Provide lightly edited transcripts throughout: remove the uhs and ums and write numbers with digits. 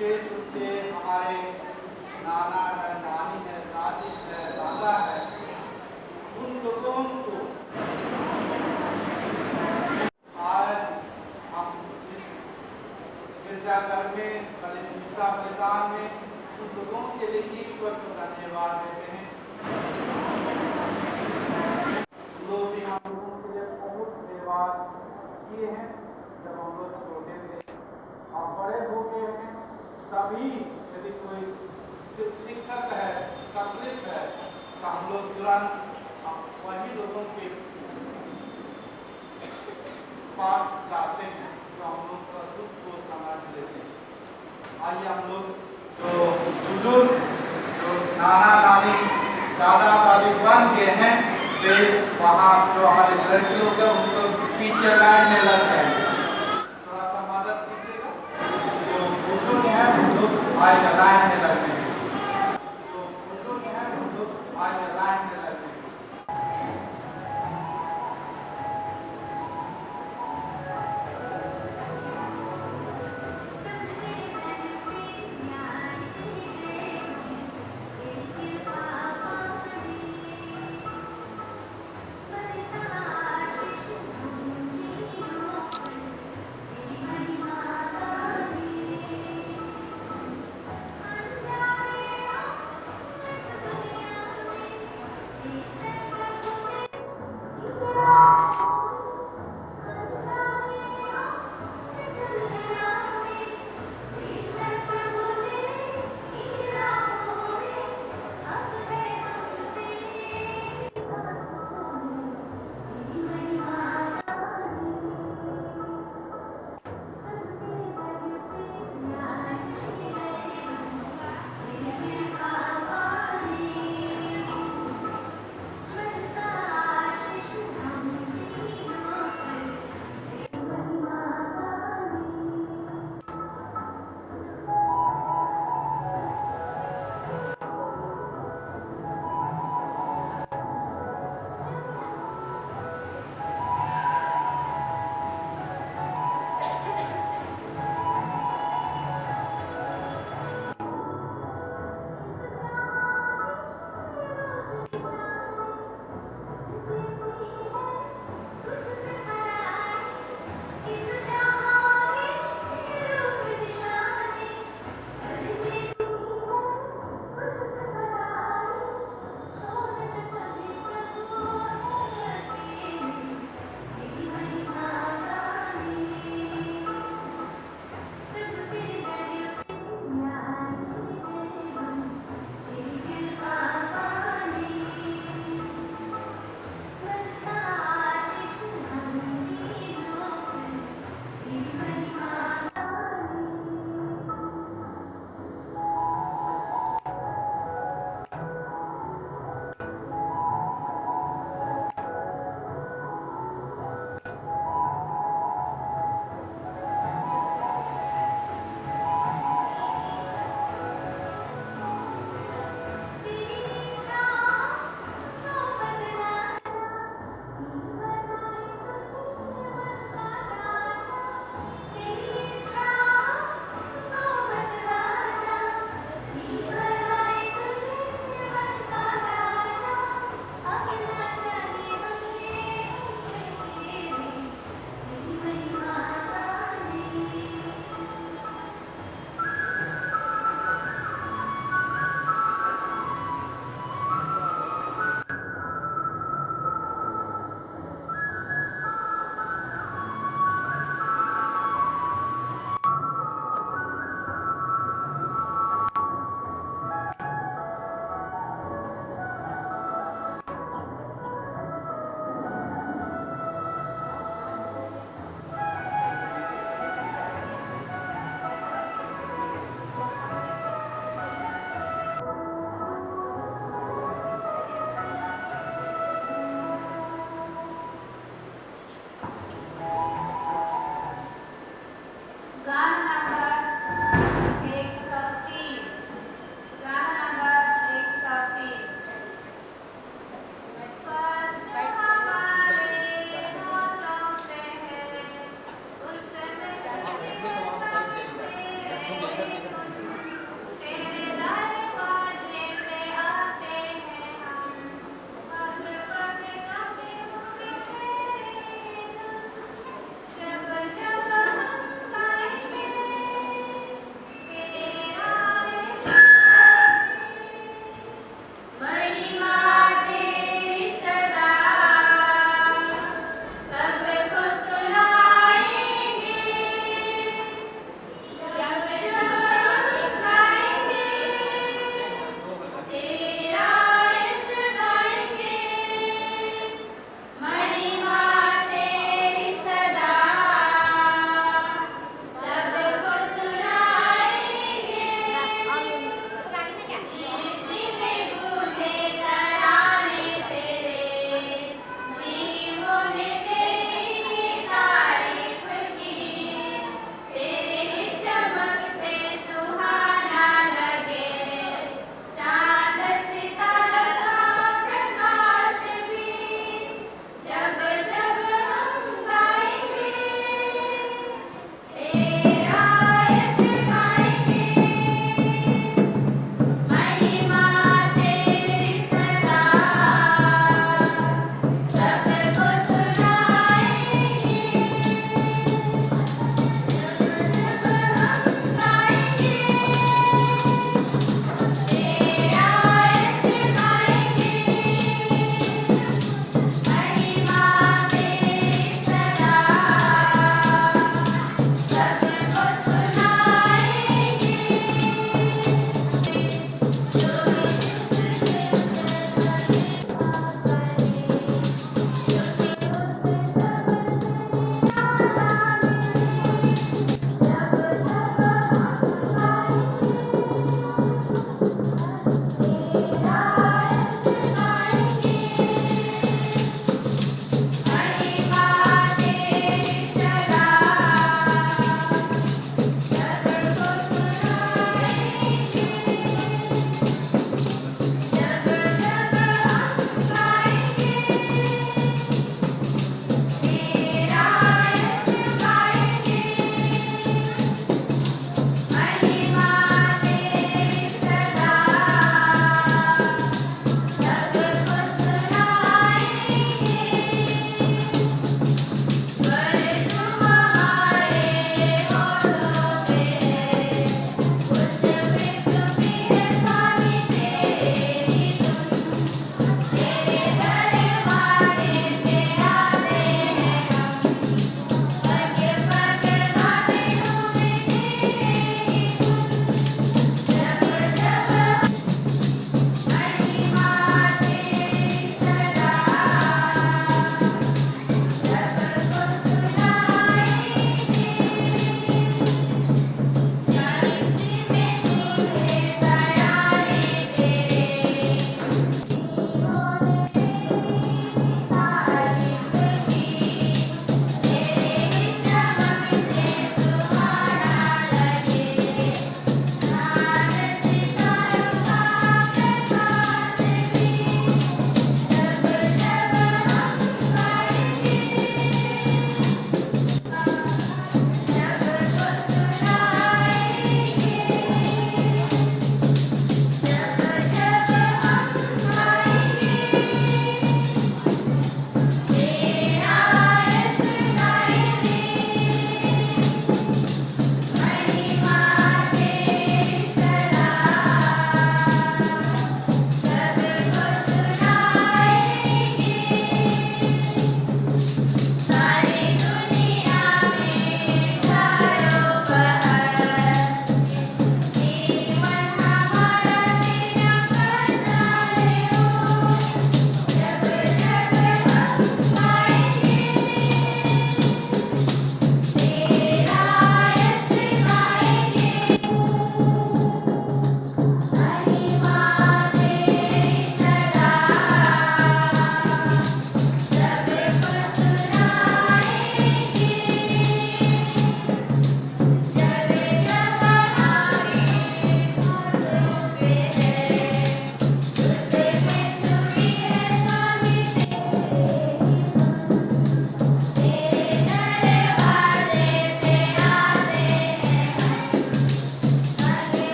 विशेष रूप से हमारे नाना है, नानी है, दादी है, दादा है, उन लोगों को आज हम इस गिरजाघर में बलिदान में उन लोगों के लिए ईश्वर को धन्यवाद देते हैं। लोग भी हम लोगों के लिए बहुत सेवा किए हैं। जब हम लोग छोटे थे और बड़े हो गए हैं, तभी यदि कोई दिक्कत है, तकलीफ है, तो हम लोग तुरंत वही लोगों के पास जाते हैं जो हम लोग का दुख को समझ लेते हैं। आइए हम लोग जो बुजुर्ग जो नाना नानी दादा दादी बन गए हैं, वे वहाँ जो हमारे लड़के लोग हैं उनको पीछे लाइन में लग जाएंगे। थोड़ा सा मदद कीजिएगा। जो बुजुर्ग हैं वो लोग आएगा लाइन में लगने, जो बुजुर्ग हैं वो लोग आएगा लाइन में लगने।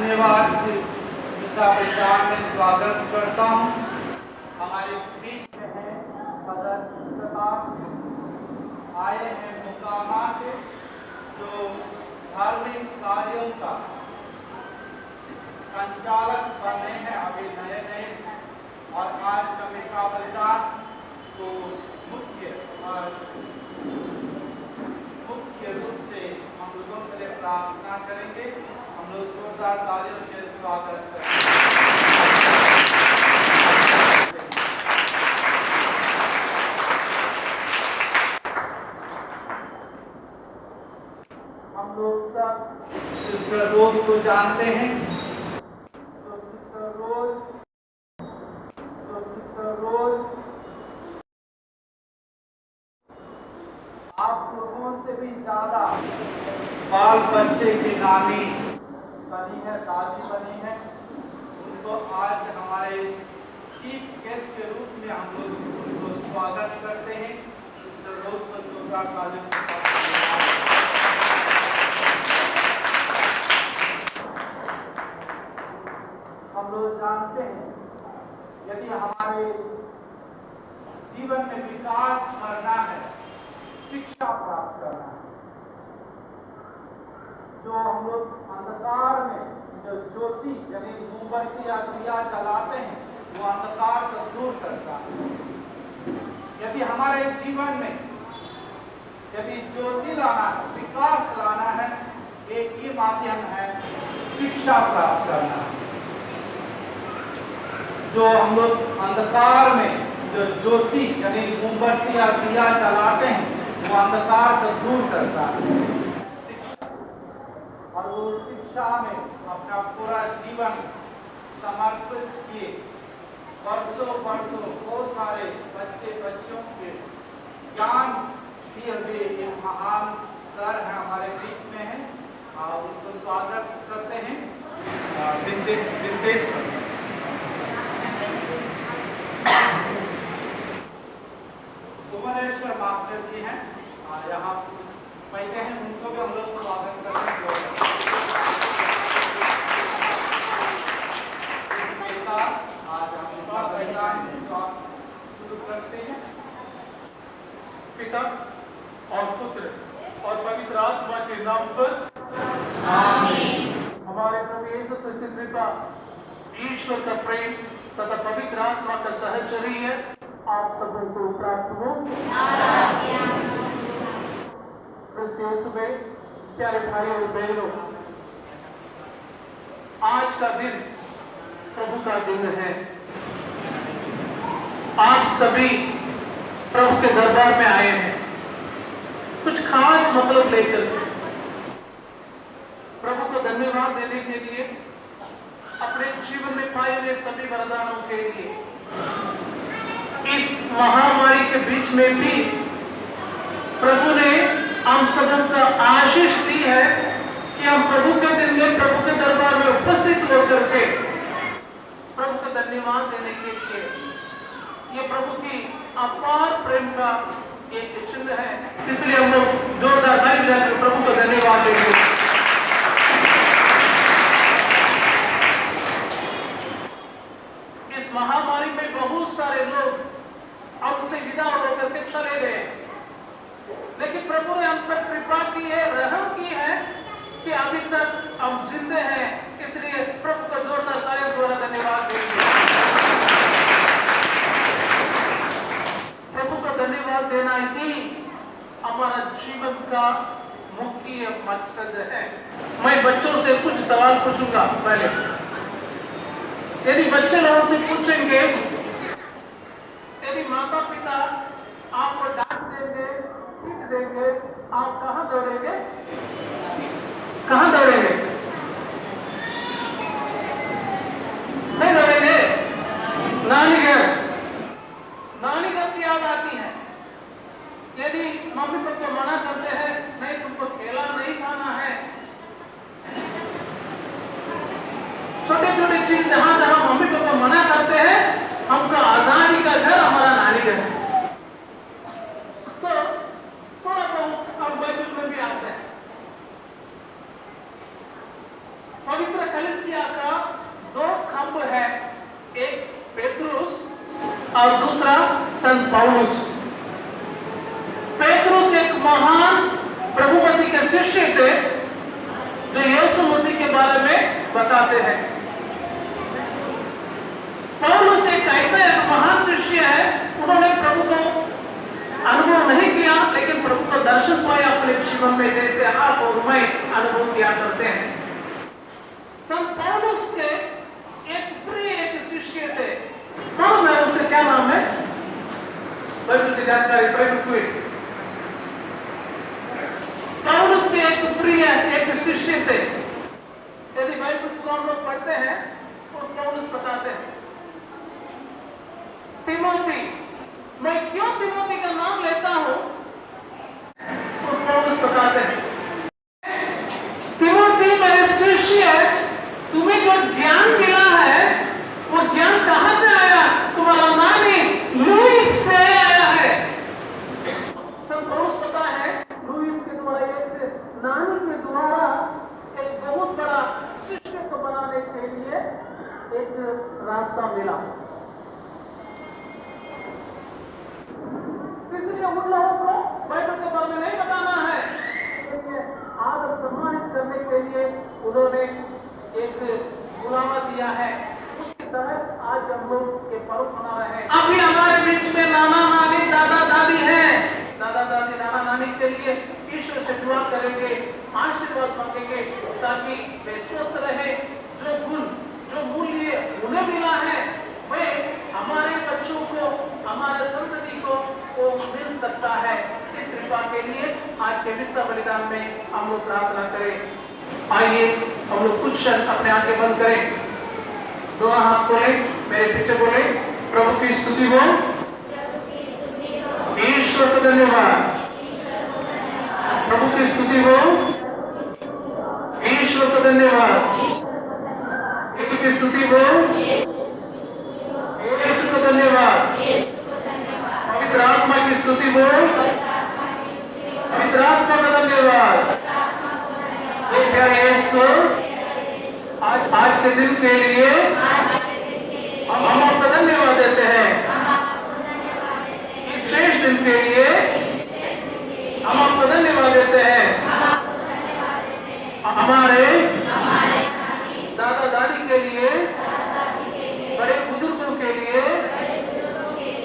धन्यवाद मिसा परिवार में स्वागत करता हूँ। हमारे बीच में है मदर आए हैं मुकामा से, जो धार्मिक कार्यों का संचालक बने हैं अभी नए नए, और आज का मिसा बलिदान तो मुख्य रूप से हम लोगों के लिए प्रार्थना करेंगे। हम लोग जोरदार तालियों से स्वागत करेंगे। हम लोग सब सिस्टर रोज को जानते हैं। तो सिस्टर रोज आप लोगों से भी ज्यादा बाल बच्चे की नानी बनी है, दादी बनी है। उनको आज हमारे चीफ गेस्ट के रूप में हम लोग उनको स्वागत करते हैं। सिस्टर रोज को जोरदार तालियों के साथ हम लोग जानते हैं, यदि हमारे जीवन में विकास करना है, शिक्षा प्राप्त करना है, जो हम लोग अंधकार में जो ज्योति यानी मोमबत्ती या दिया जलाते हैं, वो अंधकार को दूर करता है। यदि हमारे जीवन में यदि ज्योति लाना है, विकास लाना है, एक ही माध्यम है शिक्षा प्राप्त करना। जो हम लोग अंधकार में जो ज्योति यानी मोमबत्ती या दिया जलाते हैं, वो अंधकार को दूर करता है। और वो शिक्षा में अपना पूरा जीवन समर्पित किए। वर्षों बहुत सारे बच्चों के ज्ञान दिए हुए एक महान सर हैं, हमारे बीच में हैं। उनको स्वागत करते हैं। विदेश भुवनेश्वर मास्टर जी हैं, यहाँ पहले हैं, उनको भी हम लोग स्वागत करते हैं। इसके साथ आज हम शुरू करते हैं। पिता और पुत्र और पवित्र आत्मा के नाम पर आमीन। हमारे प्रभु यीशु क्रिस्त की कृपा, ईश्वर का प्रेम तथा पवित्र आत्मा का सहचर्य आप सबों को प्राप्त हो। क्रिस्त यीशु में प्यारे भाई और बहनों, आज का दिन प्रभु का दिन है। आप सभी प्रभु के दरबार में आए हैं कुछ खास मतलब लेकर, प्रभु को धन्यवाद देने के लिए, अपने जीवन में पाए हुए सभी वरदानों के लिए। इस महामारी के बीच में भी प्रभु ने हम सबों का आशीष दी है कि हम प्रभु के दिन में प्रभु के दरबार में उपस्थित होकर के प्रभु को धन्यवाद देने के लिए, ये प्रभु की अपार प्रेम का एक चिन्ह है। इसलिए हम लोग जोरदार ताली बजाकर प्रभु को धन्यवाद देंगे। इस महामारी में बहुत सारे लोग हमसे विदा होकर के चले गए, लेकिन प्रभु ने हम पर कृपा की है, रहम की है कि अभी तक हम जिंदे हैं। इसलिए प्रभु को जोरदार तालियों द्वारा धन्यवाद देंगे। प्रभु को धन्यवाद देना ही हमारा जीवन का मुख्य मकसद है। मैं बच्चों से कुछ सवाल पूछूंगा। पहले यदि बच्चे लोगों से पूछेंगे, यदि माता पिता आपको डांट देंगे, पीट देंगे, आप कहाँ दौड़ेंगे? कहाँ दौड़ेंगे? नहीं दौड़ेंगे, नानी घर। नानी घर की याद आती है। यदि मम्मी पापा मना करते हैं, नहीं तुमको केला नहीं खाना है, छोटे छोटे चीज जहां जहां मम्मी पापा मना करते हैं, हमका आजादी का घर हमारा नानी घर है। तो थोड़ा बहुत अब बाइबल में भी आता है। पवित्र कलीसिया और दूसरा संत पौलुस। पेतरुस एक महान प्रभु मसीह के शिष्य थे जो यीशु मसीह के बारे में बताते हैं। पौलुस एक ऐसा महान शिष्य है, उन्होंने प्रभु को अनुभव नहीं किया लेकिन प्रभु का दर्शन पाया अपने जीवन में, जैसे आप और मैं अनुभव किया करते हैं। संत पौलुस के एक प्रिय एक शिष्य थे, मालूम है उसका क्या नाम है? बाइबल की जानकारी, बाइबल क्विज। पौलुस के एक प्रिय एक शिष्य थे। यदि बाइबल को हम लोग पढ़ते हैं तो पौलुस बताते हैं तिमोथी, मैं क्यों तिमोथी का नाम लेता हूं तो पौलुस बताते हैं तिमोथी मेरे शिष्य है, तुम्हें जो ज्ञान मिला है वो ज्ञान कहां से आया? तुम्हारा नानी लुईस से आया है। सब पौलुस पता है लुईस के द्वारा, एक नानी के द्वारा एक बहुत बड़ा शिष्य को बनाने के लिए एक रास्ता मिला। इसलिए उन लोगों को बाइबल के बारे में नहीं बताना है, आदर सम्मानित करने के लिए उन्होंने एक बुलावा दिया है। उसके तहत आज हम लोग ये पर्व मना रहे हैं। अभी हमारे बीच में नाना नानी दादा दादी हैं। दादा दादी नाना नानी के लिए ईश्वर से दुआ करेंगे, आशीर्वाद मांगेंगे ताकि वे स्वस्थ रहे। जो गुण जो मूल्य उन्हें मिला है वे हमारे बच्चों को, हमारे संतति को वो मिल सकता है। इस कृपा के लिए आज के विश्व बलिदान में हम लोग प्रार्थना करें। आइए हम लोग कुछ क्षण अपने आंखें बंद करें, दोनों हाथ खोले, मेरे पीछे बोले, प्रभु की स्तुति हो, ईश्वर को धन्यवाद। प्रभु की स्तुति हो, ईश्वर को धन्यवाद। यीशु की स्तुति हो, यीशु को धन्यवाद। पवित्र आत्मा की स्तुति हो, पवित्र आत्मा का धन्यवाद। ये प्यारे यीशु, आज के दिन के लिए हम आपका धन्यवाद देते हैं। इस श्रेष्ठ दिन के लिए हम आपको धन्यवाद देते हैं। हमारे दादा दादी के लिए, बड़े बुजुर्गों के लिए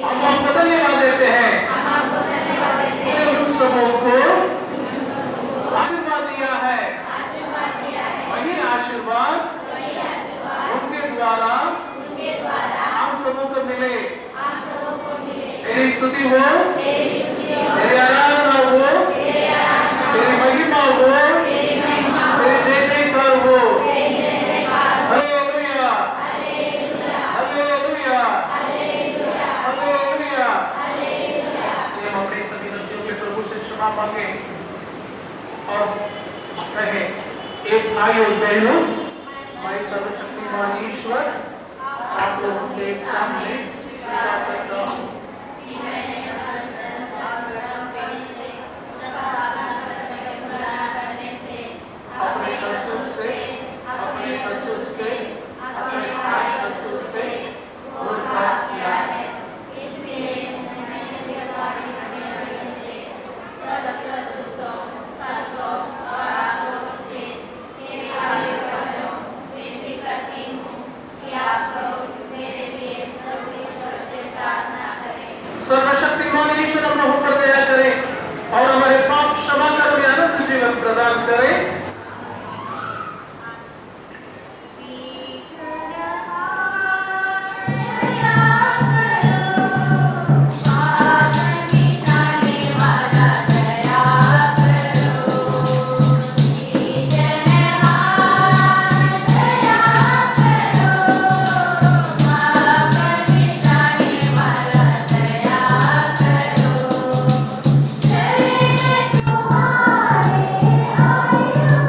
हम आपको धन्यवाद देते हैं। उन सबों को आशीर्वाद दिया है, वही आशीर्वाद उनके द्वारा हम सबों को मिले। तेरी स्तुति हो, तेरी आराधना हो, तेरी महिमा हो, तेरी जय जयकार हो। Hallelujah, hallelujah, hallelujah. हम अपने सभी गलतियों के प्रभु से क्षमा मांगे और कहें, एक भाई और बहनों, मैं सर्वशक्तिमान ईश्वर आप लोगों के सामने स्वीकार करता हूँ अपने कसूर से, अपने कसूर से, अपने भाई कसूर से बहुत पाप किया है। सर्वशक्तिमान ईश्वर अपना ऊपर दया करे और हमारे पाप क्षमा कर अनंत जीवन प्रदान करे। Hare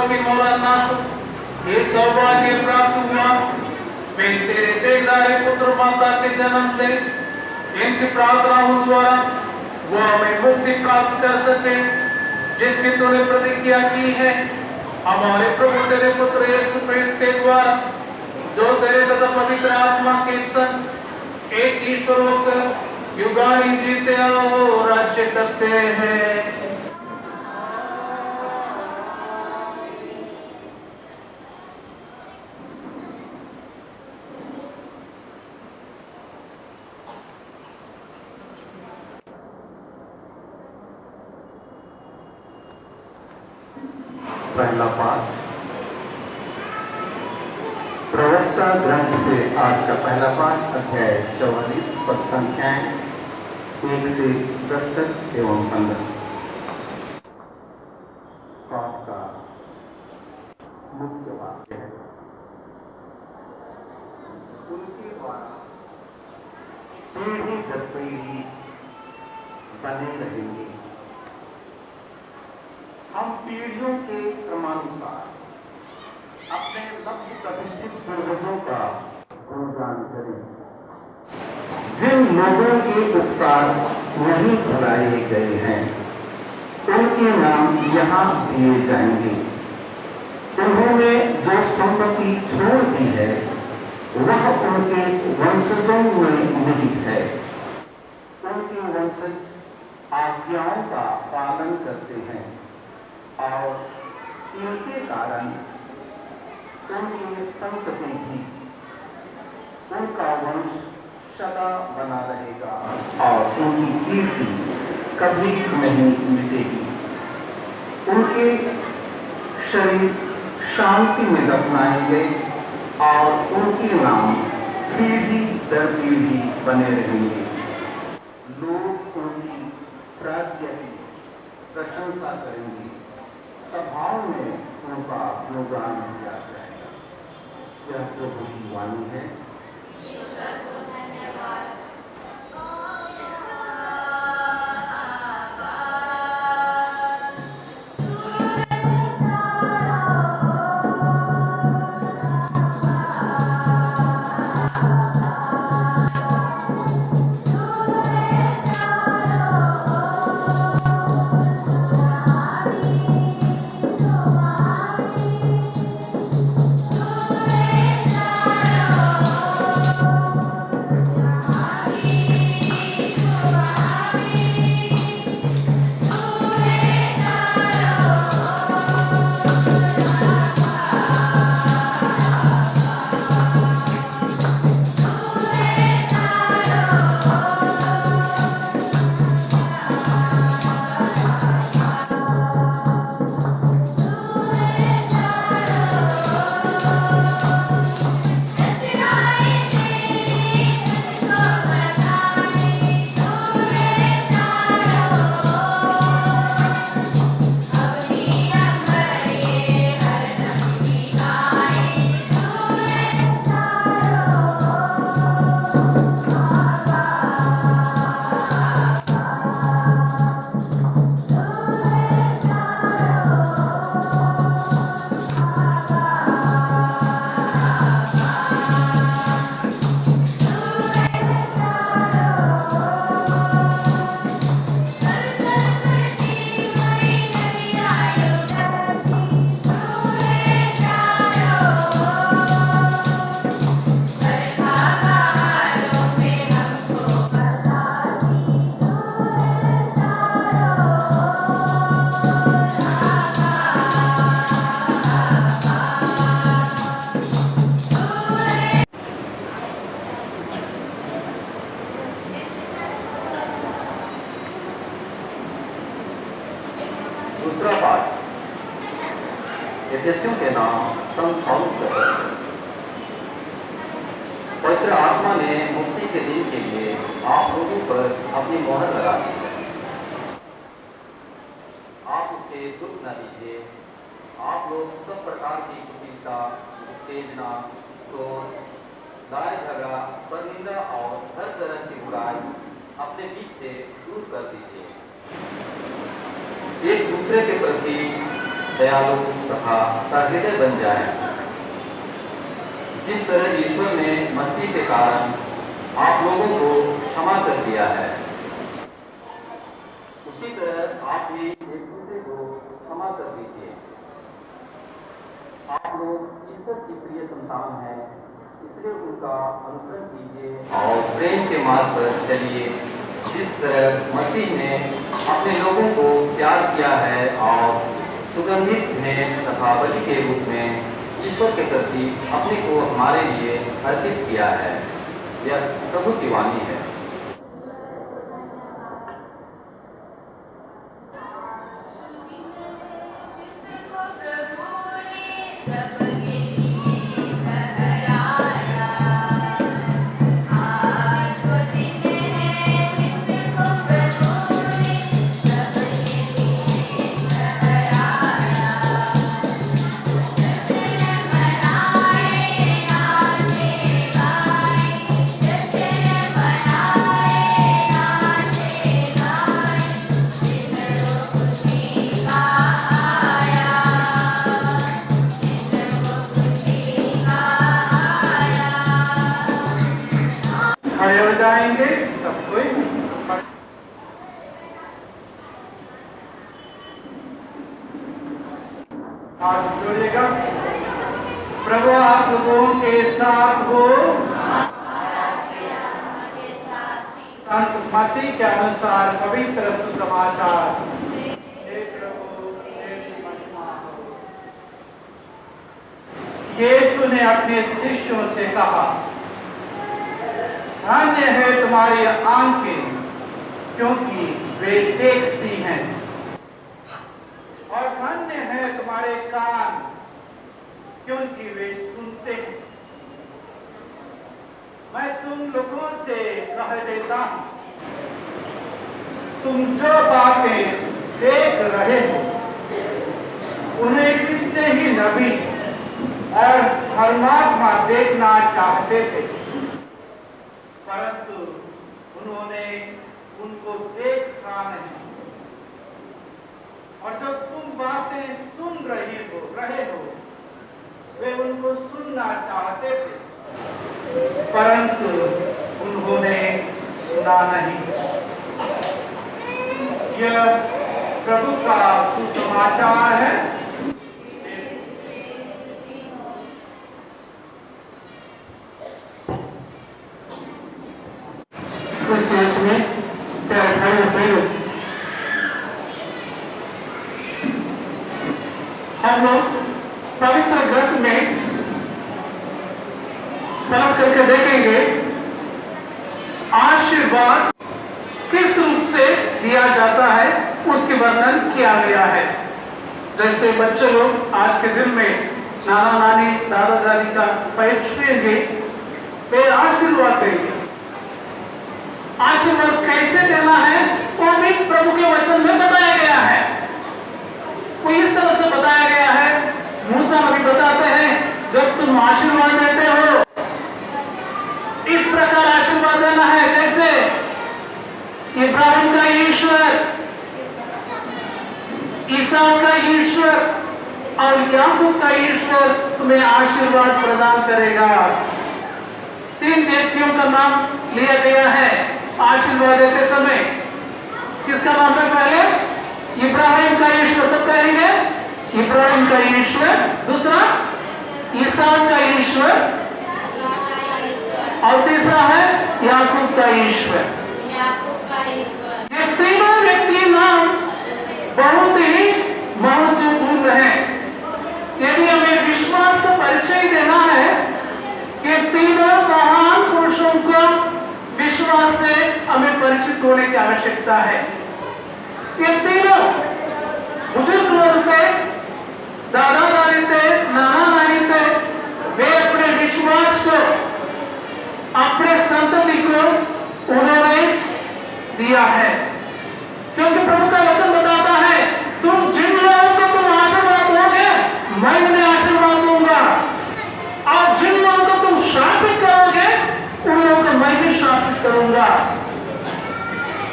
की मौलाना ये सौभाग्य प्राप्त हुआ। मैं तेरे तेजदारी पुत्र माता के जन्म से इनकी प्रार्थनाओं द्वारा वो हमें मुक्ति प्राप्त कर सके, जिसकी तूने प्रतिज्ञा की है हमारे प्रभु तेरे पुत्र यीशु क्रिस्त के द्वारा, जो तेरे तथा पवित्र आत्मा के संग एक ईश्वर होकर युगानी जीते और राज्य करते हैं। पहला पाठ प्रवक्ता ग्रंथ से आज का पहला पाठ अध्याय 44 पद संख्याएं 1 से 10 तक एवं 15। पाठ का मुख्य वाक्य है, उनके द्वारा पीढ़ी दर पीढ़ी बने रहेंगे। हम पीढ़ियों के क्रमानुसार अपने लक्ष्य प्रतिष्ठित पूर्वजों का गुणगान करें, जिन लोगों के उपकार नहीं भुलाए गए हैं, उनके नाम यहाँ दिए जाएंगे। उन्होंने जो संपत्ति छोड़ दी है वह उनके वंशजों में निहित है। उनके वंशज आज्ञाओं का पालन करते हैं और इनके कारण उनकी संतति भी, उनका वंश सदा बना रहेगा और उनकी कीर्ति कभी नहीं मिटेगी। उनके शरीर शांति में दफनाएंगे और उनके नाम पीढ़ी दर पीढ़ी बने रहेंगे। लोग उनकी प्राज्ञ की प्रशंसा करेंगे, सभाओं में उनका गुणगान किया जाएगा। यह प्रभु की वाणी है। दूसरा पाठ एफेसियों के नाम संत पौलुस का है। पवित्र आत्मा ने मुक्ति के दिन के लिए आप लोगों पर अपनी मोहर लगा दी है। आप उससे दुख न लीजिए। आप लोग सब प्रकार की कुटिलता, उत्तेजना, क्रोध, लड़ाई झगड़ा, परनिंदा और हर तरह की बुराई अपने बीच से दूर कर दीजिए। एक दूसरे के प्रति दयालु तथा सहृदय बन जाएं। जिस तरह ईश्वर ने मसीह के कारण आप लोगों को क्षमा कर दिया है, उसी तरह आप भी एक दूसरे को क्षमा कर दीजिए। आप लोग ईश्वर की प्रिय संतान हैं, इसलिए उनका अनुसरण कीजिए और प्रेम के मार्ग पर चलिए, जिस तरह मसीह ने अपने लोगों को प्यार किया है और सुगंधित भेंट तथा बलि के रूप में ईश्वर के प्रति अपने को हमारे लिए अर्पित किया है। यह प्रभु की वाणी है। खड़े हो जाएंगे सब कोई। हाथ जोड़िएगा। प्रभु आप लोगों के साथ हो। संत मत्ती के अनुसार पवित्र सुसमाचार। हे प्रभु तेरी महिमा हो। यीशु ने अपने शिष्यों से कहा, धन्य है तुम्हारी आंखें क्योंकि वे देखती हैं, और धन्य है तुम्हारे कान क्योंकि वे सुनते हैं। मैं तुम लोगों से कह देता हूं, तुम जो बातें देख रहे हो उन्हें कितने ही नबी और धर्मात्मा देखना चाहते थे, परंतु उन्होंने उनको देखा नहीं। और जो तुम बातें सुन रहे हो वे उनको सुनना चाहते थे, परंतु उन्होंने सुना नहीं। यह प्रभु का सुसमाचार है। क्रिसमस में प्यारे भाई और बहनों, हम लोग पवित्र ग्रंथ में पलट करके देखेंगे आशीर्वाद किस रूप से दिया जाता है, उसके वर्णन किया गया है। जैसे बच्चे लोग आज के दिन में नाना नानी दादा दादी का पैर छुएंगे, वे आशीर्वाद देंगे। आशीर्वाद कैसे देना है वो भी प्रभु के वचन में बताया गया है। वो इस तरह से बताया गया है, मूसा नबी बताते हैं, जब तुम आशीर्वाद देते हो इस प्रकार आशीर्वाद देना है, जैसे इब्राहिम का ईश्वर, ईसाक का ईश्वर और याकूब का ईश्वर तुम्हें आशीर्वाद प्रदान करेगा। 3 व्यक्तियों का नाम लिया गया है आशीर्वाद देते समय। किसका नाम है? पहले इब्राहिम का ईश्वर, सब कहेंगे इब्राहिम का ईश्वर। दूसरा ईसाक का ईश्वर, और तीसरा है याकूब का ईश्वर। ये तीनों व्यक्ति नाम बहुत ही महत्वपूर्ण है। यदि हमें विश्वास का परिचय देना है कि तीनों महान पुरुषों को विश्वास से हमें परिचित होने की आवश्यकता है। ये तीनों बुजुर्ग लोग थे, दादा दादी थे, नाना नानी थे। वे अपने विश्वास को, अपने संतति को उन्होंने दिया है, क्योंकि प्रभु का वचन बताता है, तुम जिन लोगों को तुम आशीर्वाद दोगे मैं उन्हें आशीर्वाद दूंगा, और जिन लोगों को तुम शापित करोगे उन लोगों को मैं भी शापित करूंगा।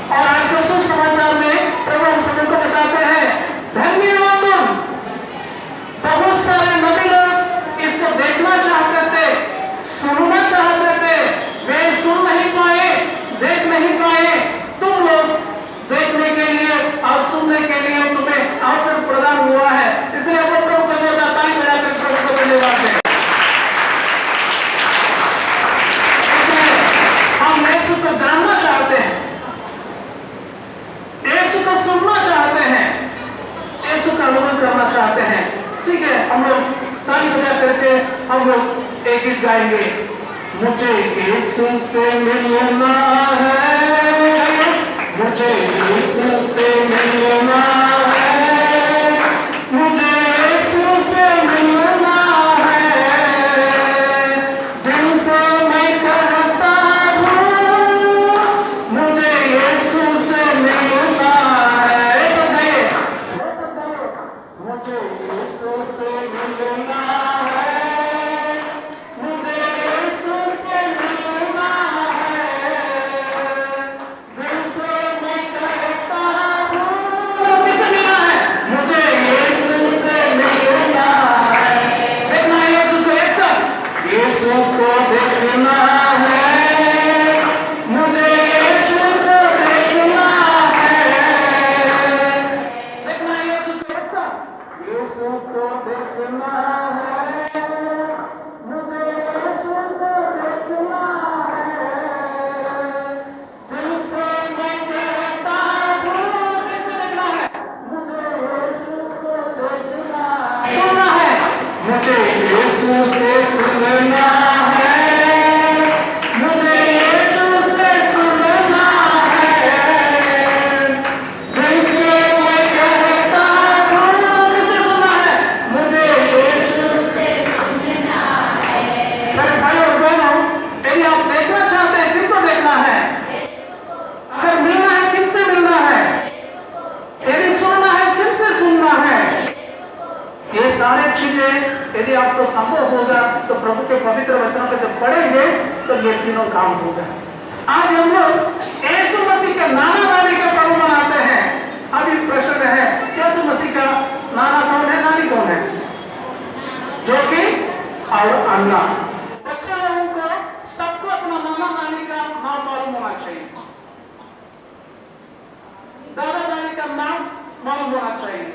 और आज के सुसमाचार में प्रभु हम सभी को बताते हैं, धन्य हो तुम हम लोग ताली बजा करके हम लोग एक गीत गाएंगे। मुझे यीशु से मिलना है, मुझे यीशु से मिलना है, मुझे यीशु से मिलना है, दिल से मैं कहता हूँ मुझे यीशु से मिलना है। मुझे यीशु से मिलना है, मुझे यीशु से मिलना है, दिल से मैं कहता हूँ किसे मिलना है, मुझे यीशु से मिलना है। देखना है यीशु को एक साथ, यीशु को देखना है, मुझे यीशु को देखना है। देखना है यीशु को एक साथ, यीशु को देखना है, मुझे यीशु को देखना है, दिल से मैं कहता हूँ किसे देखना है, मुझे यीशु को देखना है। सुनना है, मुझे यीशु से सुनना है, मुझे यीशु से सुनना है, दिल से मैं कहता हूँ किसे सुनना है, मुझे यीशु से सुनना है। मेरे भाइयों और बहनों, यदि आप देखना चाहते हैं किनको देखना है, अगर मिलना है किनसे मिलना है, यदि सुनना है किनसे सुनना है, ये सारे चीजें यदि आपको संभव होगा तो प्रभु के पवित्र वचनों से जब पढ़ेंगे तो ये तीनों काम होगा। आज हम लोग यीशु मसीह का नाना नानी का पर्व मनाते हैं। अभी प्रश्न है यीशु मसीह का नाना कौन है, नानी कौन है? जो कि और अन्ना बच्चे लोगों को सबको अपना नाना नानी का नाम मालूम होना चाहिए, दादा दादी का नाम मालूम होना चाहिए,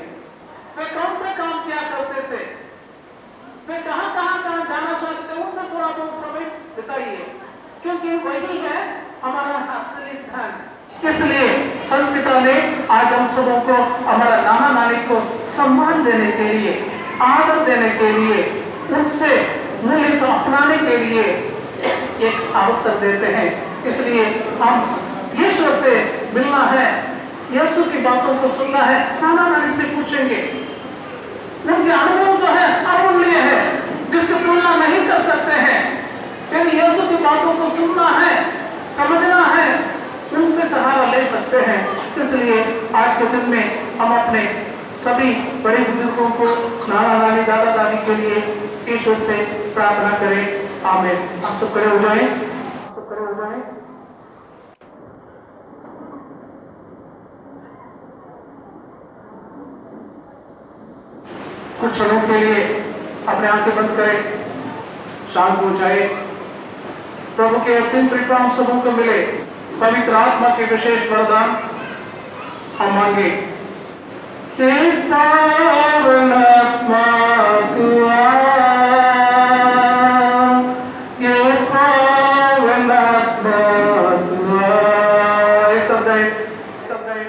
वे कौन से काम किया करते थे, वे कहाँ जाना चाहते थे, उनसे थोड़ा बहुत समय बिताइए, क्योंकि वही है हमारा असली धन। इसलिए संत पिता ने आज हम सबों को हमारा नाना नानी को सम्मान देने के लिए, आदर देने के लिए, उनसे मूल्य को अपनाने के लिए एक अवसर देते हैं। इसलिए हम ईश्वर से मिलना है, यीशु की बातों को सुनना है, नाना नानी से पूछेंगे, उनके अनुभव जो है अमूल्य है, जिसकी तुलना नहीं कर सकते हैं। यदि यीशु की बातों को सुनना है, समझना है, उनसे सहारा ले सकते हैं। इसलिए आज के दिन में हम अपने सभी बड़े बुजुर्गों को, नाना नानी दादा दादी के लिए ईश्वर से प्रार्थना करें। आमीन। आप सब खड़े हो जाएं, सब खड़े हो जाएं। कुछ क्षणों के लिए अपने आंखें बंद करें, शांत हो जाए। प्रभु के असीम कृपा हम सबों को मिले, पवित्र आत्मा के विशेष वरदान हम मांगे। पावन आत्मा दुआ, ये पावन आत्मा दुआ, एक शब्द है, शब्द है,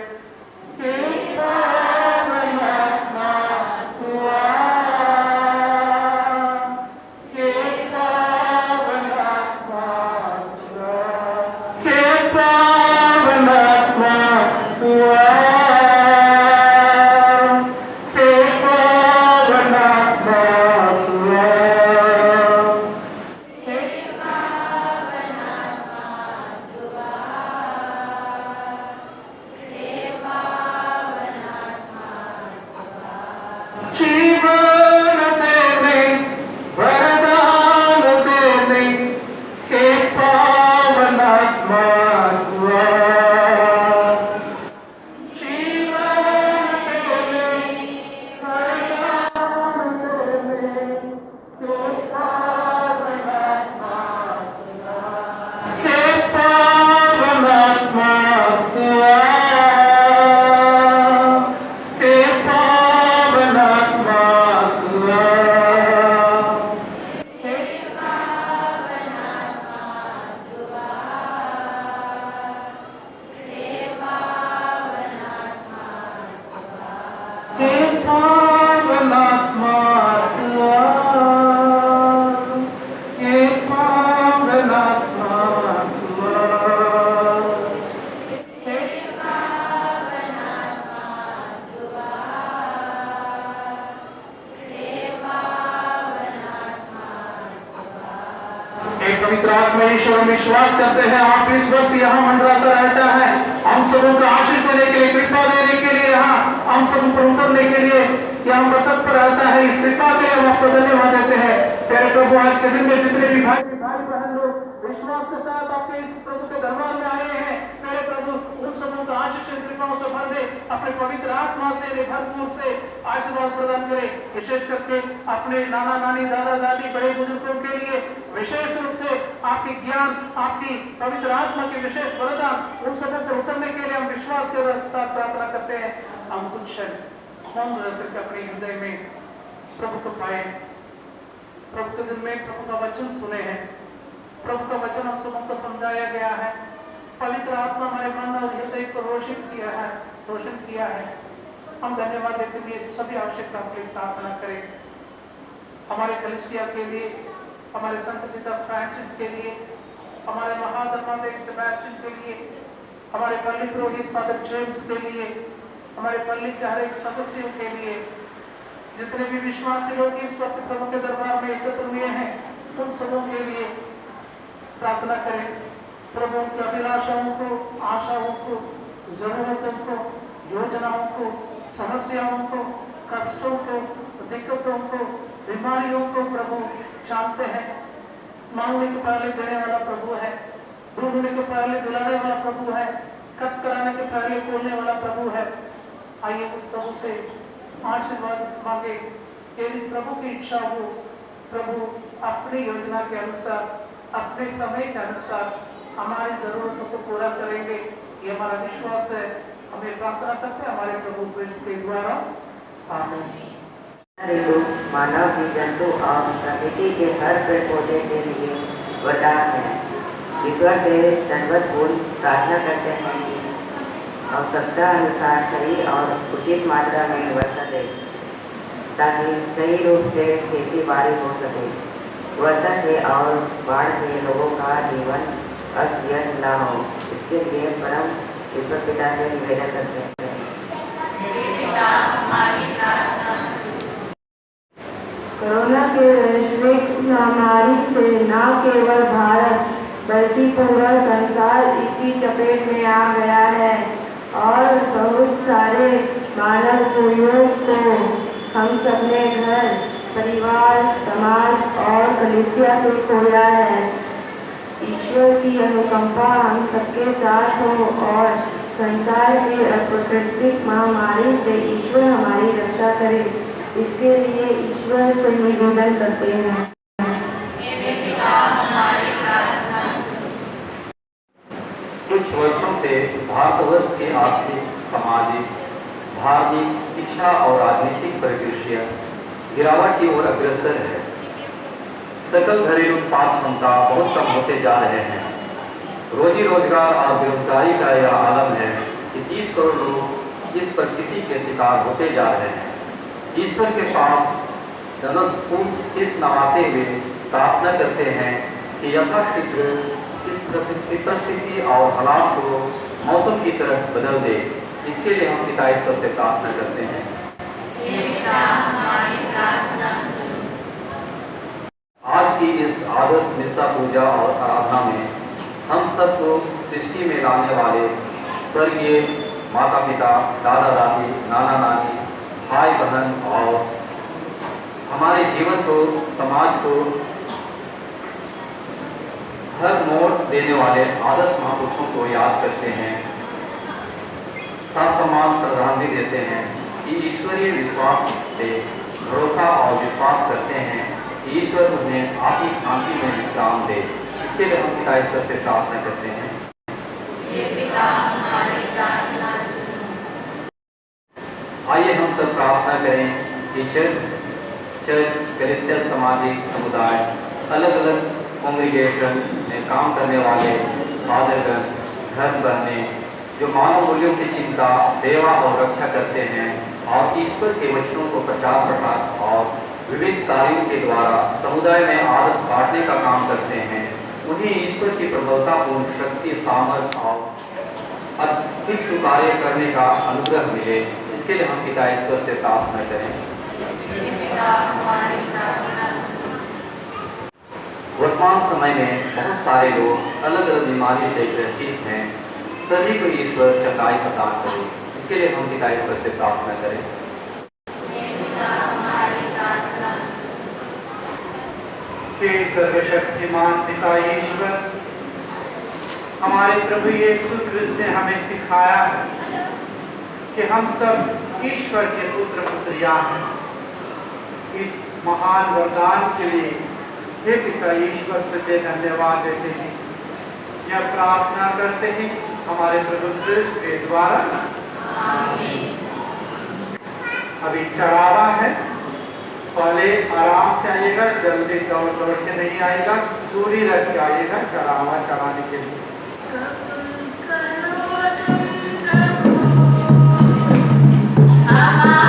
हे पवित्र आत्मा ईश्वर, हम विश्वास करते हैं आप इस वक्त यहाँ मंडराता रहता है। हम सबों को आशीष देने के लिए, कृपा देने के लिए, यहाँ हम सब पर उतरने के लिए यहाँ बरकत पर रहता है। इस कृपा के लिए हम आपको धन्यवाद देते हैं। प्यारे प्रभु, आज के दिन में जितने भी भाई बहन लोग विश्वास के साथ आपके इस प्रभु के दरबार में आए हैं, मेरे प्रभु उन सबों को आशीष कृपाओं से भर दे, अपने पवित्र आत्मा से भरपूर से आशीर्वाद प्रदान करे। विशेष करके अपने नाना नानी, दादा दादी, बड़े बुजुर्गों के लिए विशेष रूप से आपकी ज्ञान, आपकी पवित्र आत्मा के विशेष वरदान उन सबों पर उतरने के लिए हम विश्वास के साथ प्रार्थना करते हैं। हम कुछ क्षण मौन रह सकते अपने हृदय में प्रभु को पाए। प्रभु के दिन में प्रभु का वचन सुने हैं, प्रभु का वचन हम सबों को समझाया गया है। पवित्र आत्मा हमारे मन और हृदय को रोशन किया है। हम धन्यवाद देते हुए सभी आवश्यकता के लिए प्रार्थना करें। हमारे कलीसिया के लिए, हमारे संत पिता फ्रांसिस के लिए, हमारे महाधर्माध्यक्ष सेबेस्टियन के लिए, हमारे पल्ली पुरोहित फादर जेम्स के लिए, हमारे पल्ली के हर एक सदस्यों के लिए, जितने भी विश्वासी लोग इस वक्त प्रभु के दरबार में एकत्र हुए हैं, उन सबों के लिए प्रार्थना करें। प्रभु उनकी अभिलाषाओं को, आशाओं को, जरूरतों को, योजनाओं को, समस्याओं को, कष्टों को, दिक्कतों को, बीमारियों को प्रभु जानते हैं। मांगने के पहले देने वाला प्रभु है, ढूंढने के पहले दिलाने वाला प्रभु है, कट कराने के पहले खोलने वाला प्रभु है। आइए उस प्रभु से आशीर्वाद मांगे। यदि प्रभु की इच्छा हो, प्रभु अपनी योजना के अनुसार, अपने समय के अनुसार हमारी जरूरतों को पूरा करेंगे। ये हमारा विश्वास है। हमें प्रार्थना करते हैं हमारे प्रभु क्रिस्त के द्वारा, आमीन। मानव की, जंतु और प्रकृति के हर पेड़ पौधे के लिए वरदान है। ईश्वर से दंडवतपूर्ण प्रार्थना करते हैं कि आवश्यकता अनुसार सही और उचित मात्रा में वर्षा दे, ताकि सही रूप से खेती बाड़ी हो सके। वर्षा से और बाढ़ से लोगों का जीवन अस्त व्यस्त न हो, इसके लिए परम ईश्वर पिता से निवेदन करते हैं। कोरोना के वैश्विक महामारी से न केवल भारत बल्कि पूरा संसार इसकी चपेट में आ गया है और बहुत सारे मानव कुयों को हम सबने घर, परिवार, समाज और कलीसिया से खोया है। ईश्वर की अनुकंपा हम सबके साथ हो और संसार की प्राकृतिक महामारी से ईश्वर हमारी रक्षा करे, इसके लिए ईश्वर से निवेदन करते हैं। कुछ वर्षों से भारतवर्ष के आर्थिक, सामाजिक, धार्मिक, शिक्षा और राजनीतिक परिदृश्य गिरावट की ओर अग्रसर है। सकल घरेलू उत्पाद क्षमता बहुत कम होते जा रहे हैं। रोजी रोजगार और बेरोजगारी का यह आलम है कि 30 करोड़ लोग इस परिस्थिति के शिकार होते जा रहे हैं। ईश्वर के पास दंडवतपूर्ण शीश नवाते हुए प्रार्थना करते हैं कि यथाशीघ्र इस परिस्थिति और हालात को मौसम की तरह बदल दे। इसके लिए हम पिता ईश्वर से प्रार्थना करते हैं। आज की इस आदर्श मिस्सा पूजा और आराधना में हम सबको सृष्टि में लाने वाले स्वर्गीय माता पिता, दादा दादी, नाना नानी, भाई बहन और हमारे जीवन को, समाज को हर मोड़ देने वाले आदर्श महापुरुषों को याद करते हैं। सम्मान श्रद्धांजलि देते हैं कि ईश्वरीय विश्वास से भरोसा और विश्वास करते हैं कि ईश्वर उन्हें आपकी शांति में विश्राम दे। इसके लिए हम पिता ईश्वर से प्रार्थना करते हैं। आइए हम सब प्रार्थना करें कि चर्च, कलीसिया, सामाजिक समुदाय, अलग अलग कॉन्ग्रीगेशन में काम करने वाले फादरगण, घर बहने जो मानव मूल्यों की चिंता, सेवा और रक्षा करते हैं और ईश्वर के वचनों को प्रचार प्रसार और विविध कार्यों के द्वारा समुदाय में आदर्श बांटने का काम करते हैं, उन्हें ईश्वर की प्रबलतापूर्ण शक्ति, सामर्थ और अधिक सुकार्य करने का अनुग्रह मिले। इसके लिए हम पिता ईश्वर से प्रार्थना करें। वर्तमान समय में बहुत सारे लोग अलग अलग बीमारी से ग्रसित हैं। सभी को ईश्वर चंगाई प्रदान करे। इसके लिए हम पिता ईश्वर से प्रार्थना करें। हे सर्वशक्तिमान पिता ईश्वर, हमारे प्रभु यीशु कृष्ण ने हमें सिखाया है कि हम सब ईश्वर के पुत्र पुत्रियां हैं। इस महान वरदान के लिए हे पिता ईश्वर तुझे धन्यवाद देते हैं। यह प्रार्थना करते हैं हमारे प्रभु कृष्ण के द्वारा। अभी चढ़ावा है, पहले आराम से आइएगा, जल्दी दौड़ दौड़ के नहीं आएगा, दूरी रख के आइएगा चढ़ावा चढ़ाने के लिए। Bye.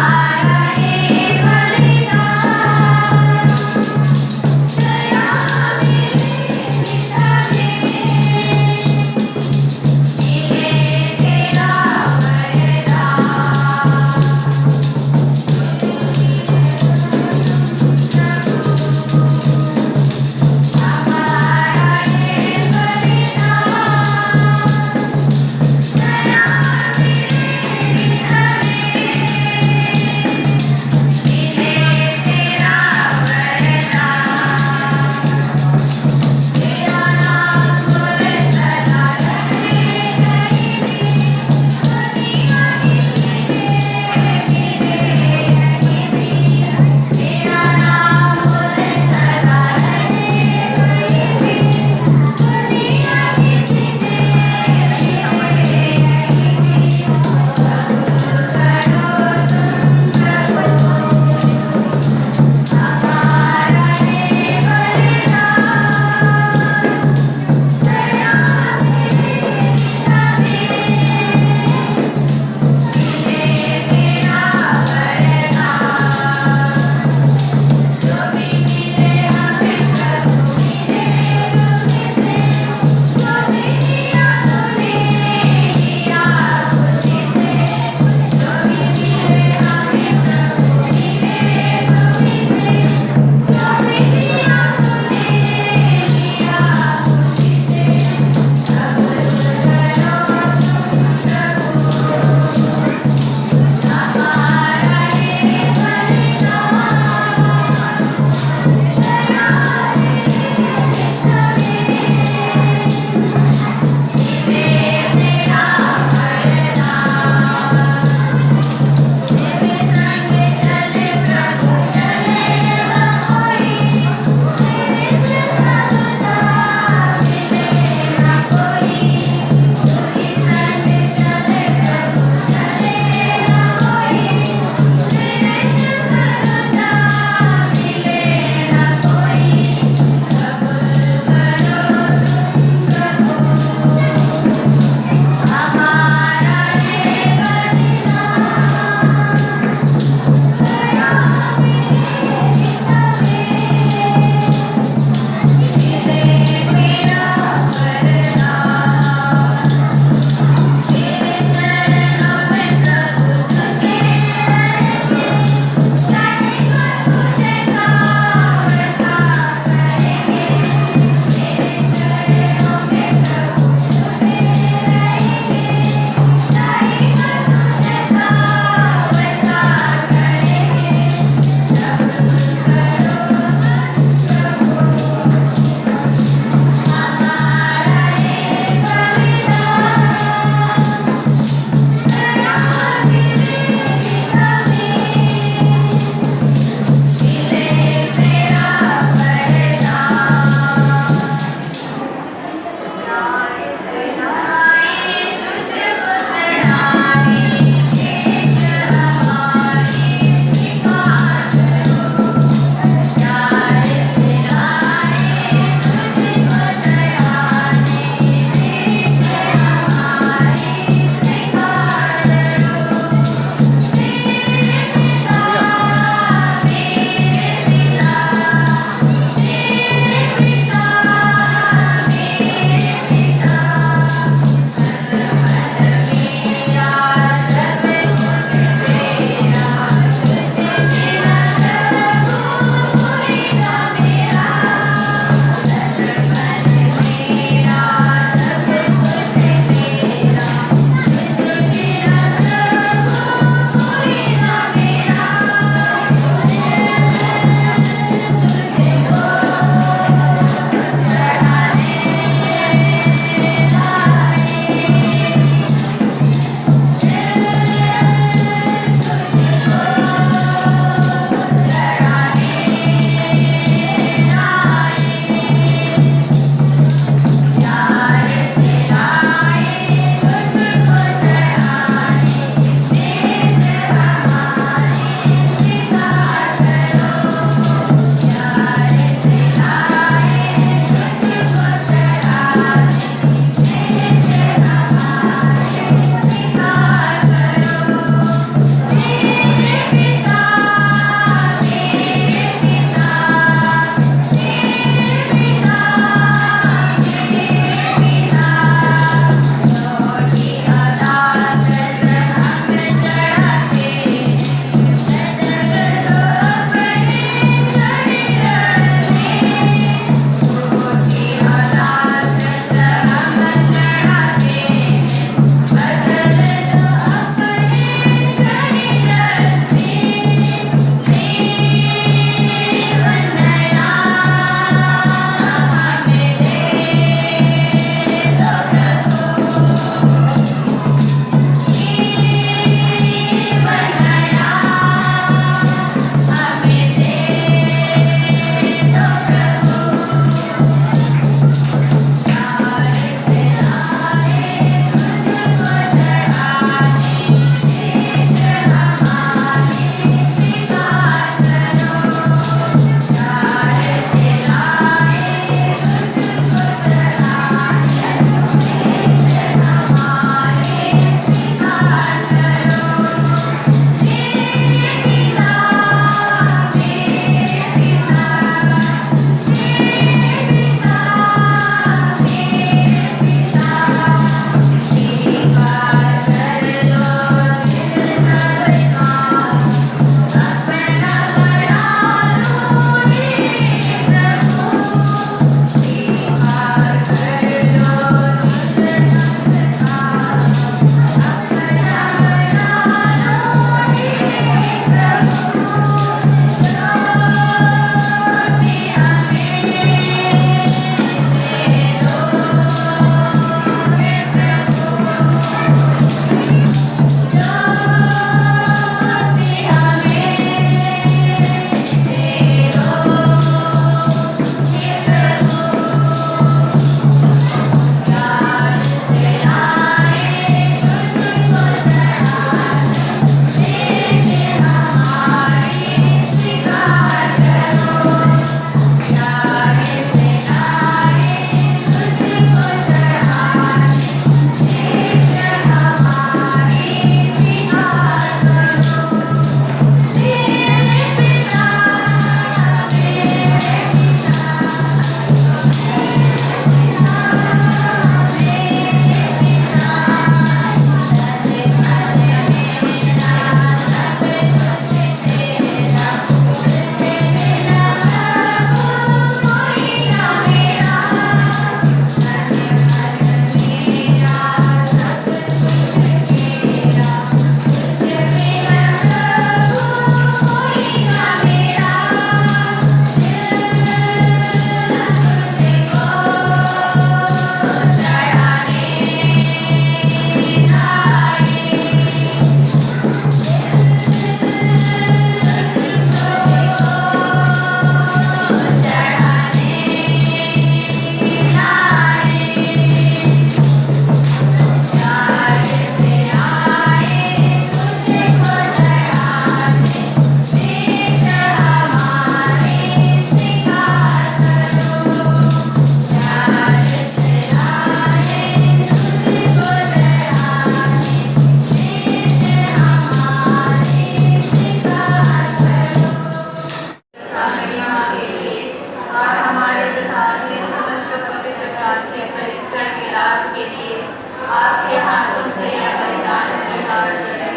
आपके हाथों से यह बलिदान स्वीकार करें।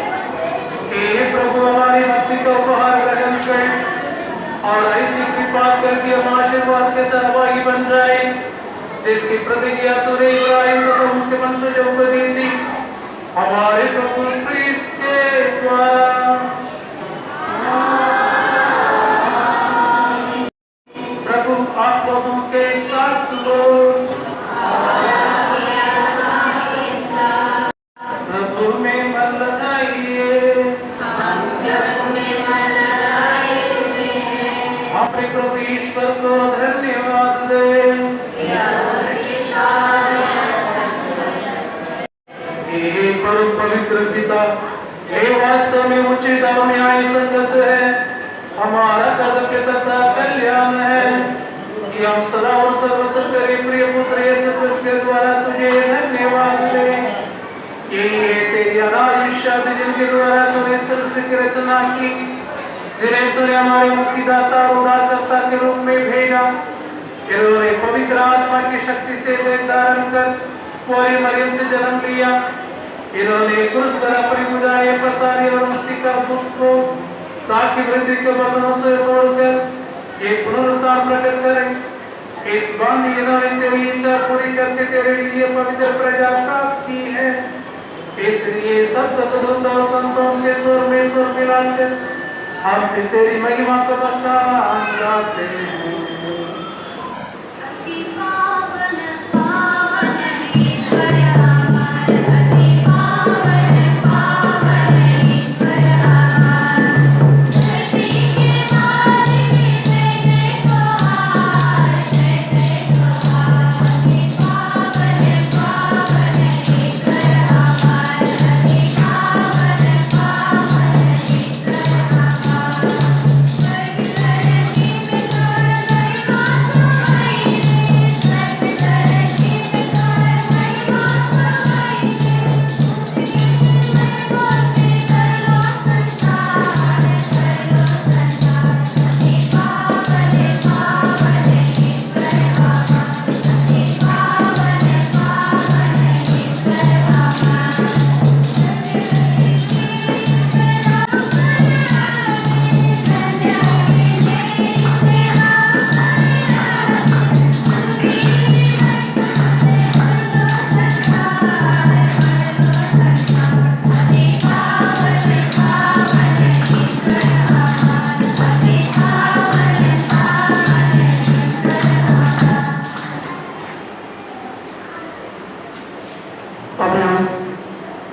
हे प्रभु हमारी भक्ति का उपहार ग्रहण करें और ऐसी कृपा करके हम आशीर्वाद के सहभागी बन जाए जिसकी प्रतिज्ञा तूने इब्राहिम को उनके वंशजों को दी थी हमारे प्रभु क्रिस्त के द्वारा। प्रभु आप लोगों के साथ लोग प्रभु में मन लगाइए। अपने प्रभु ईश्वर को धन्यवाद दें। हे परम पवित्र पिता, हे वास्तव में उचित और न्याय संगत है, हमारा कर्तव्य तथा कल्याण है कि हम सदा और सर्वत्र तेरे प्रिय पुत्र यीशु क्रिस्त के द्वारा तुझे धन्यवाद दें। ये तेरी अनादि शब्द जिनके द्वारा तूने सृष्टि की रचना की, जिन्हें तूने हमारे मुक्तिदाता और उद्धारकर्ता के रूप में भेजा, इन्होंने पवित्र आत्मा की शक्ति से देह धारण कर कुंवारी मरियम से जन्म लिया। इन्होंने क्रूस पर अपनी बुराई पसारी और मुक्ति का दुख को ताकि वृद्धि के बंधनों से तोड़कर एक पुनरुत्थान प्रकट करें। इस बांध इन्होंने तेरी इच्छा पूरी करके तेरे लिए पवित्र प्रजा प्राप्त की है। इसलिए सब सतदूत और संतों के स्वर में स्वर मिलाकर हम तेरी महिमा का बखान गाते हैं।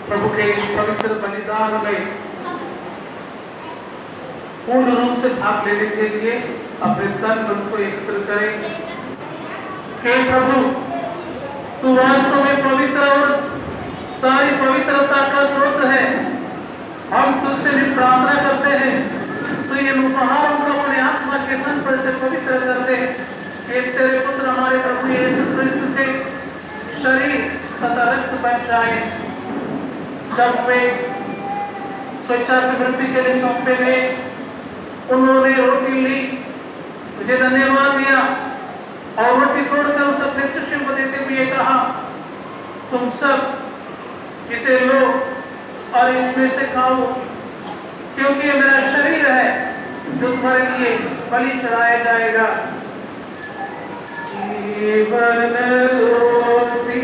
प्रभु के पवित्र बलिदान में पूर्ण रूप से भाग लेने के लिए अपने तन मन को एकत्र करें। हे प्रभु, तू वास्तव में पवित्र और सारी पवित्रता का स्रोत है। हम तुझसे भी प्रार्थना करते हैं तो ये उपहारों को अपने आत्मा के संग पर से पवित्र करते हैं। तेरे पुत्र हमारे प्रभु यीशु क्रिस्त के शरीर तथा रक्त बन जाए। जब वे स्वेच्छा से मृत्यु के लिए सौंपे गए, उन्होंने रोटी ली, तुझे धन्यवाद दिया और रोटी तोड़कर उस अपने शिष्यों को देते हुए कहा, तुम सब इसे लो और इसमें से खाओ, क्योंकि ये मेरा शरीर है जो तुम्हारे लिए बलि चढ़ाया जाएगा। जीवन रोटी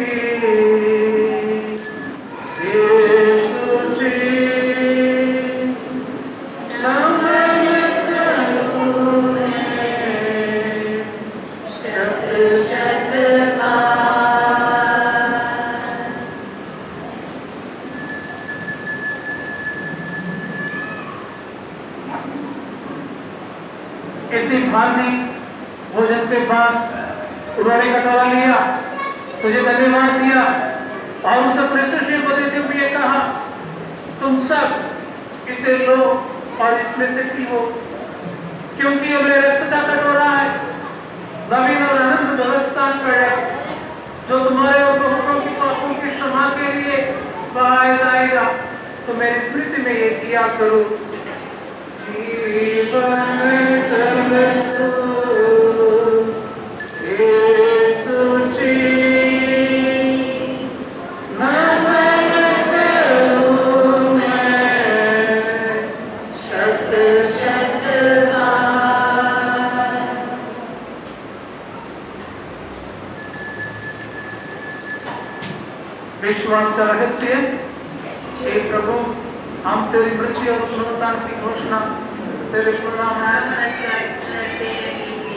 ऐसी भांति भोजन के बाद उन्होंने कटोरा लिया, तुझे धन्यवाद दिया और उस अपने शिष्यों को देते हुए कहा, तुम सब इसे लो और इसमें से पीओ, क्योंकि ये मेरे रक्त का कटोरा है, नवीन और अनंत व्यवस्था का है, जो तुम्हारे और बहुतों की पापों की क्षमा के लिए बहाया जाएगा। तो मेरी स्मृति में ये किया करो। जीवन चल विश्वास का रहस्य, हे प्रभु हम तेरी मृत्यु और पुनरुत्थान की घोषणा तेरे प्रणाम करते रहेंगे।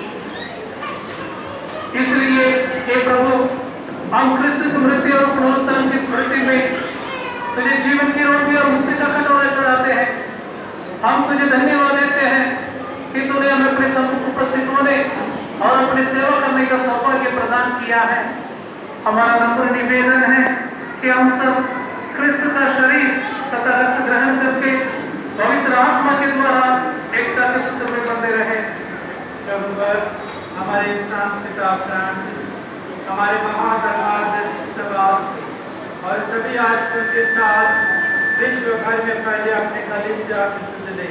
इसलिए हे प्रभु हम क्रिस्त की मृत्यु और पुनरुत्थान की स्मृति में तुझे जीवन की रोटी और मुक्ति का कटोरा चढ़ाते हैं। हम तुझे धन्यवाद देते हैं कि तूने हमें अपने सम्मुख उपस्थित होने और अपनी सेवा करने का सौभाग्य प्रदान किया है। हमारा नम्र निवेदन है कि हम सब क्रिस्त का शरीर तथा रक्त ग्रहण करके पवित्र आत्मा के द्वारा एकता के सूत्र में बंधे रहे। हमारे संत पिता फ्रांसिस, हमारे महाधर्माध्यक्ष सभा और सभी आश्रम के साथ विश्व भर में पहले अपने कलीसिया को शुद्ध दे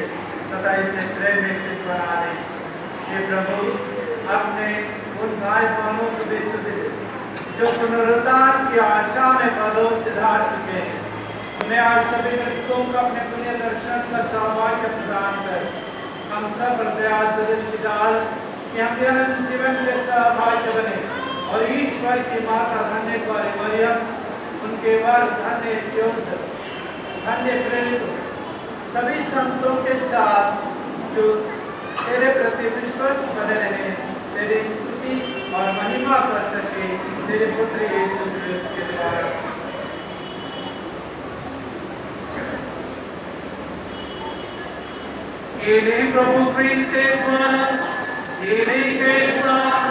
तथा इसे प्रेम में सिद्ध बना दे। हे प्रभु अपने उन भाई बहनों को भी शुद्ध दे जो पुनरुत्थान की आशा में पदों से धार चुके हैं। उन्हें आज सभी मृतकों को अपने पुण्य दर्शन का सौभाग्य प्रदान कर हम सब हृदयार्थ दृष्टि डाल कि हम अनंत जीवन के सहभागी बने और ईश्वर की माता धन्य कुंवारी मरियम, उनके वर धन्य योसेफ, धन्य प्रेरित सभी संतों के साथ जो तेरे प्रति विश्वस्त बने रहे, तेरी स्तुति और महिमा कर सके, तेरे पुत्र यीशु क्रिस्त के द्वारा। ये नहीं प्रभु क्रिस्त के द्वारा, ये नहीं के साथ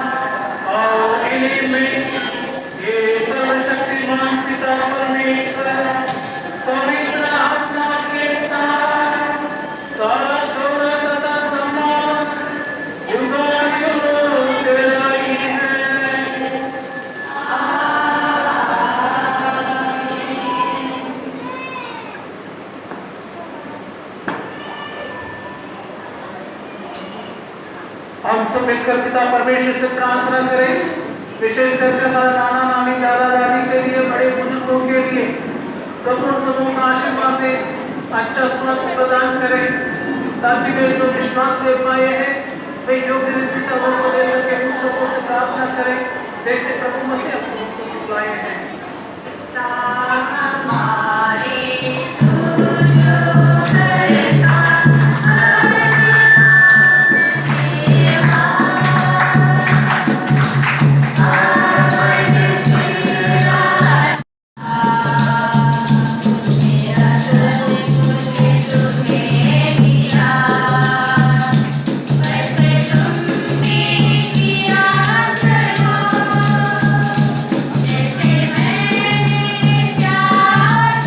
और इनमें ये सर्वशक्तिमान पिता परमेश्वर पवित्र आत्मा के साथ सारा गौरव तथा सम्मान युगानुयुग तेरा ही है। हम सब मिलकर पिता परमेश्वर से प्रार्थना करें, विशेष करके हमारा नाना नानी दादा दादी के लिए, बड़े बुजुर्गों के लिए प्रभु समूह का आशीर्वाद दे, अच्छा स्वास्थ्य प्रदान करें ताकि वे जो विश्वास ले पाए हैं वे योग्य रीति से को दे सके। दूसरों से प्रार्थना करें जैसे प्रभु मसीह हमको सिखलाए हैं। जैसे मैंने प्यार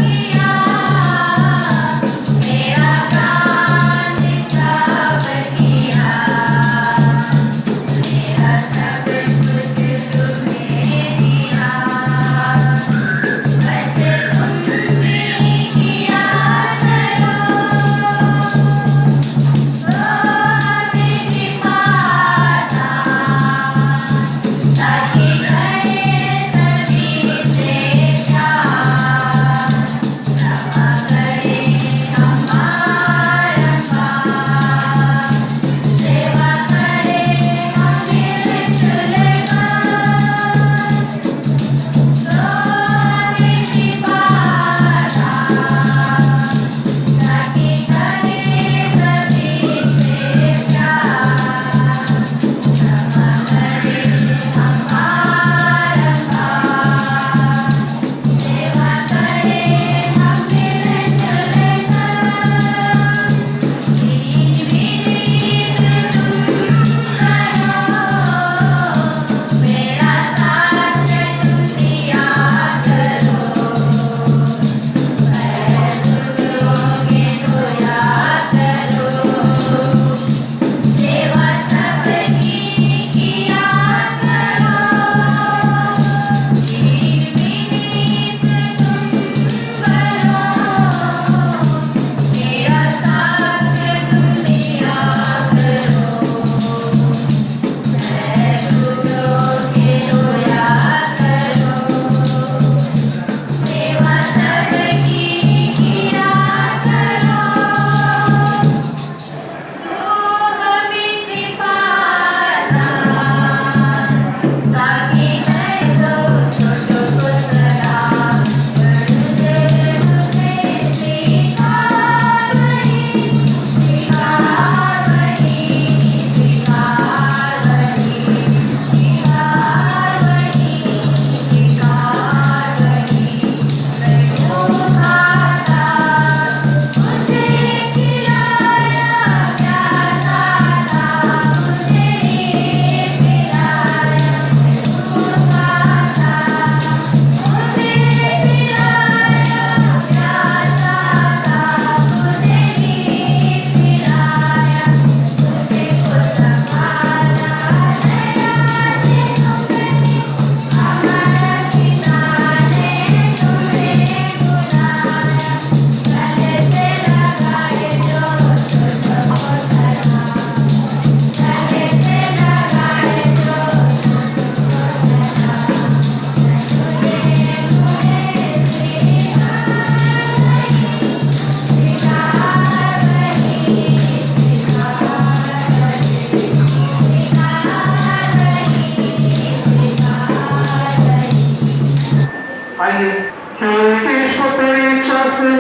से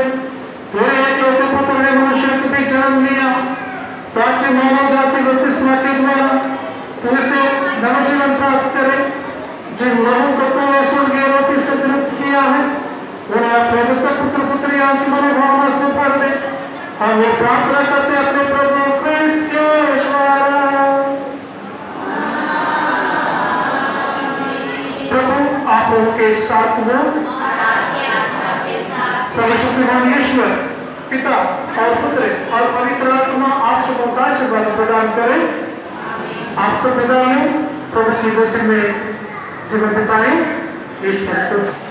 तेरे एकलौते पुत्र ने मनुष्य के भी जन्म लिया ताकि मानव जाति बपतिस्मा के द्वारा तू इसे नवजीवन प्राप्त करे। जिन लोगों को तूने स्वर्गीय रोटी से तृप्त किया है उन्हें अपने पुत्र पुत्रियों की मनोभावना से भर दे। हम ये प्रार्थना करते अपने प्रभु क्रिस्त के द्वारा। प्रभु आप उनके साथ हो। सर्वशक्तिमान ईश्वर पिता और पुत्र और पवित्र आत्मा आप सबको का आशीर्वाद प्रदान करें। आप सब विदा लें, प्रभु की ज्योति में जीवन बिताएं। ईश्वर स्तुति।